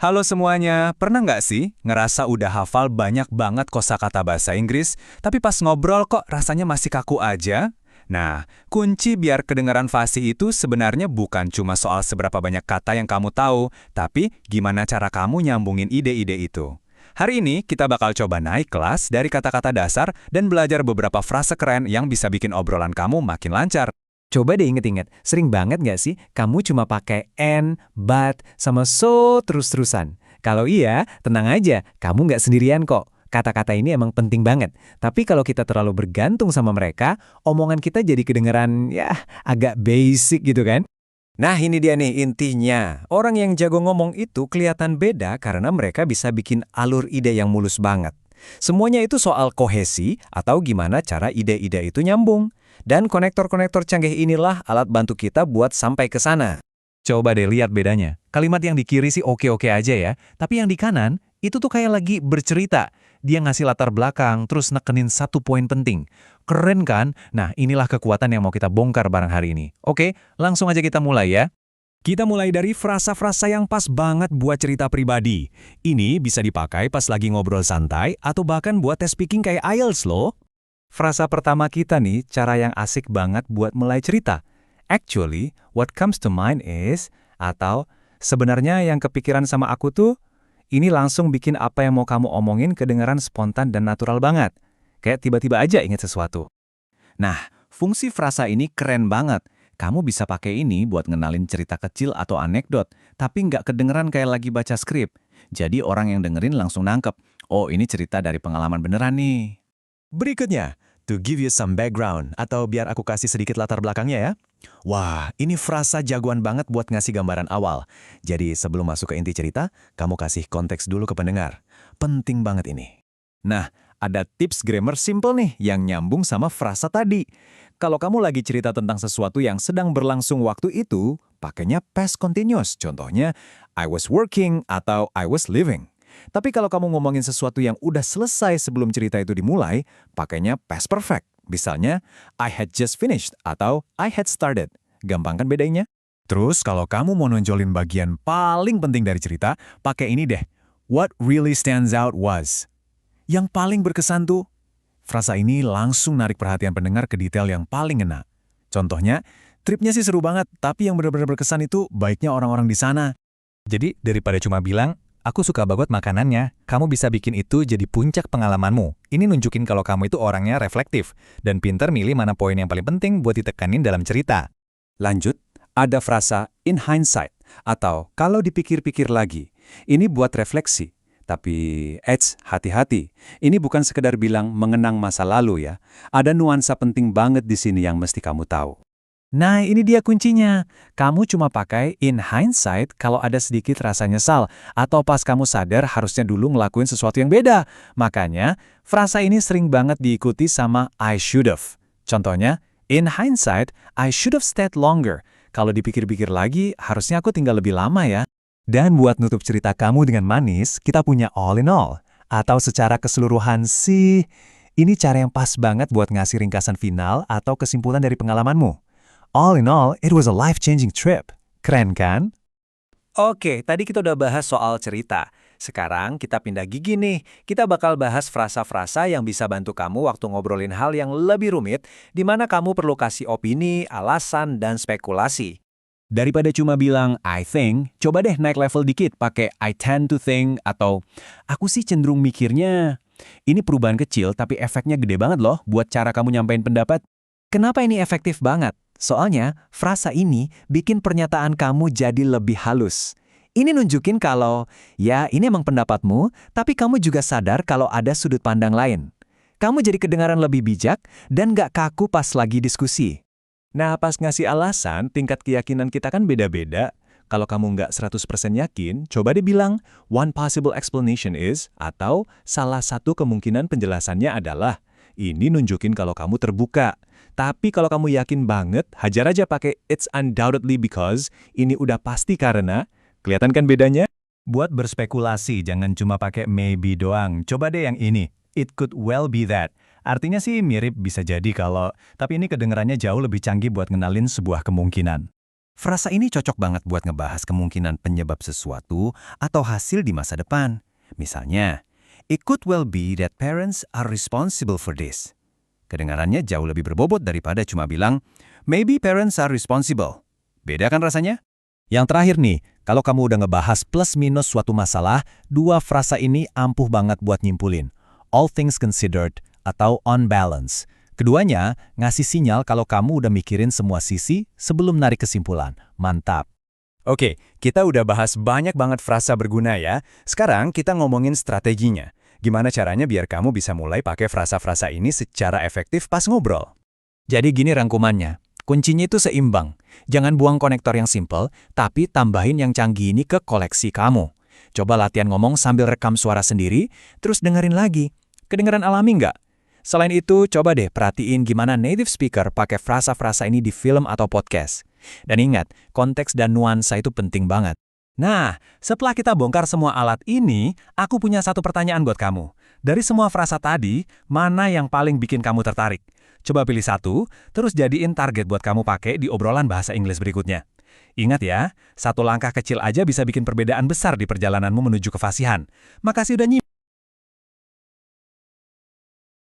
Halo semuanya, pernah nggak sih ngerasa udah hafal banyak banget kosakata bahasa Inggris, tapi pas ngobrol kok rasanya masih kaku aja? Nah, kunci biar kedengaran fasih itu sebenarnya bukan cuma soal seberapa banyak kata yang kamu tahu, tapi gimana cara kamu nyambungin ide-ide itu. Hari ini kita bakal coba naik kelas dari kata-kata dasar dan belajar beberapa frase keren yang bisa bikin obrolan kamu makin lancar. Coba deh inget-inget, sering banget nggak sih kamu cuma pakai and, but, sama so terus-terusan? Kalau iya, tenang aja, kamu nggak sendirian kok. Kata-kata ini emang penting banget. Tapi kalau kita terlalu bergantung sama mereka, omongan kita jadi kedengeran ya agak basic gitu kan? Nah ini dia nih intinya, orang yang jago ngomong itu kelihatan beda karena mereka bisa bikin alur ide yang mulus banget. Semuanya itu soal kohesi atau gimana cara ide-ide itu nyambung. Dan konektor-konektor canggih inilah alat bantu kita buat sampai ke sana. Coba deh lihat bedanya. Kalimat yang di kiri sih oke-oke aja ya, tapi yang di kanan itu tuh kayak lagi bercerita. Dia ngasih latar belakang, terus nekenin satu poin penting. Keren kan? Nah, inilah kekuatan yang mau kita bongkar bareng hari ini. Oke, langsung aja kita mulai ya. Kita mulai dari frasa-frasa yang pas banget buat cerita pribadi. Ini bisa dipakai pas lagi ngobrol santai atau bahkan buat tes speaking kayak IELTS loh. Frasa pertama kita nih, cara yang asik banget buat mulai cerita. Actually, what comes to mind is, atau sebenarnya yang kepikiran sama aku tuh, ini langsung bikin apa yang mau kamu omongin kedengaran spontan dan natural banget. Kayak tiba-tiba aja ingat sesuatu. Nah, fungsi frasa ini keren banget. Kamu bisa pakai ini buat ngenalin cerita kecil atau anekdot, tapi nggak kedengeran kayak lagi baca skrip. Jadi orang yang dengerin langsung nangkep, oh ini cerita dari pengalaman beneran nih. Berikutnya, to give you some background, atau biar aku kasih sedikit latar belakangnya ya. Wah, ini frasa jagoan banget buat ngasih gambaran awal. Jadi sebelum masuk ke inti cerita, kamu kasih konteks dulu ke pendengar. Penting banget ini. Nah, ada tips grammar simple nih yang nyambung sama frasa tadi. Kalau kamu lagi cerita tentang sesuatu yang sedang berlangsung waktu itu, pakainya past continuous. Contohnya, I was working atau I was living. Tapi kalau kamu ngomongin sesuatu yang udah selesai sebelum cerita itu dimulai, pakainya past perfect. Misalnya, I had just finished atau I had started. Gampang kan bedainnya? Terus kalau kamu mau nonjolin bagian paling penting dari cerita, pakai ini deh. What really stands out was. Yang paling berkesan tuh, frasa ini langsung narik perhatian pendengar ke detail yang paling ngena. Contohnya, tripnya sih seru banget, tapi yang benar-benar berkesan itu baiknya orang-orang di sana. Jadi daripada cuma bilang, aku suka banget makanannya, kamu bisa bikin itu jadi puncak pengalamanmu. Ini nunjukin kalau kamu itu orangnya reflektif dan pinter milih mana poin yang paling penting buat ditekanin dalam cerita. Lanjut, ada frasa in hindsight atau kalau dipikir-pikir lagi. Ini buat refleksi. Tapi, hati-hati. Ini bukan sekedar bilang mengenang masa lalu ya. Ada nuansa penting banget di sini yang mesti kamu tahu. Nah, ini dia kuncinya. Kamu cuma pakai in hindsight kalau ada sedikit rasa nyesal atau pas kamu sadar harusnya dulu ngelakuin sesuatu yang beda. Makanya, frasa ini sering banget diikuti sama I should have. Contohnya, in hindsight, I should have stayed longer. Kalau dipikir-pikir lagi, harusnya aku tinggal lebih lama ya. Dan buat nutup cerita kamu dengan manis, kita punya all in all. Atau secara keseluruhan sih, ini cara yang pas banget buat ngasih ringkasan final atau kesimpulan dari pengalamanmu. All in all, it was a life-changing trip. Keren kan? Oke, tadi kita udah bahas soal cerita. Sekarang kita pindah gigi nih. Kita bakal bahas frasa-frasa yang bisa bantu kamu waktu ngobrolin hal yang lebih rumit, di mana kamu perlu kasih opini, alasan, dan spekulasi. Daripada cuma bilang I think, coba deh naik level dikit pakai I tend to think atau aku sih cenderung mikirnya. Ini perubahan kecil tapi efeknya gede banget loh buat cara kamu nyampein pendapat. Kenapa ini efektif banget? Soalnya, frasa ini bikin pernyataan kamu jadi lebih halus. Ini nunjukin kalau, ya ini emang pendapatmu, tapi kamu juga sadar kalau ada sudut pandang lain. Kamu jadi kedengaran lebih bijak dan gak kaku pas lagi diskusi. Nah, pas ngasih alasan, tingkat keyakinan kita kan beda-beda. Kalau kamu nggak 100% yakin, coba deh bilang, one possible explanation is, atau salah satu kemungkinan penjelasannya adalah, ini nunjukin kalau kamu terbuka. Tapi kalau kamu yakin banget, hajar aja pakai it's undoubtedly because, ini udah pasti karena, kelihatan kan bedanya? Buat berspekulasi, jangan cuma pakai maybe doang. Coba deh yang ini. It could well be that. Artinya sih mirip bisa jadi kalau, tapi ini kedengarannya jauh lebih canggih buat ngenalin sebuah kemungkinan. Frasa ini cocok banget buat ngebahas kemungkinan penyebab sesuatu atau hasil di masa depan. Misalnya, it could well be that parents are responsible for this. Kedengarannya jauh lebih berbobot daripada cuma bilang, maybe parents are responsible. Beda kan rasanya? Yang terakhir nih, kalau kamu udah ngebahas plus minus suatu masalah, dua frasa ini ampuh banget buat nyimpulin. All things considered atau on balance. Keduanya ngasih sinyal kalau kamu udah mikirin semua sisi sebelum narik kesimpulan. Mantap. Oke, kita udah bahas banyak banget frasa berguna ya. Sekarang kita ngomongin strateginya. Gimana caranya biar kamu bisa mulai pakai frasa-frasa ini secara efektif pas ngobrol? Jadi gini rangkumannya. Kuncinya itu seimbang. Jangan buang konektor yang simple, tapi tambahin yang canggih ini ke koleksi kamu. Coba latihan ngomong sambil rekam suara sendiri, terus dengerin lagi. Kedengeran alami nggak? Selain itu, coba deh perhatiin gimana native speaker pakai frasa-frasa ini di film atau podcast. Dan ingat, konteks dan nuansa itu penting banget. Nah, setelah kita bongkar semua alat ini, aku punya satu pertanyaan buat kamu. Dari semua frasa tadi, mana yang paling bikin kamu tertarik? Coba pilih satu, terus jadiin target buat kamu pakai di obrolan bahasa Inggris berikutnya. Ingat ya, satu langkah kecil aja bisa bikin perbedaan besar di perjalananmu menuju kefasihan. Makasih udah nyimak.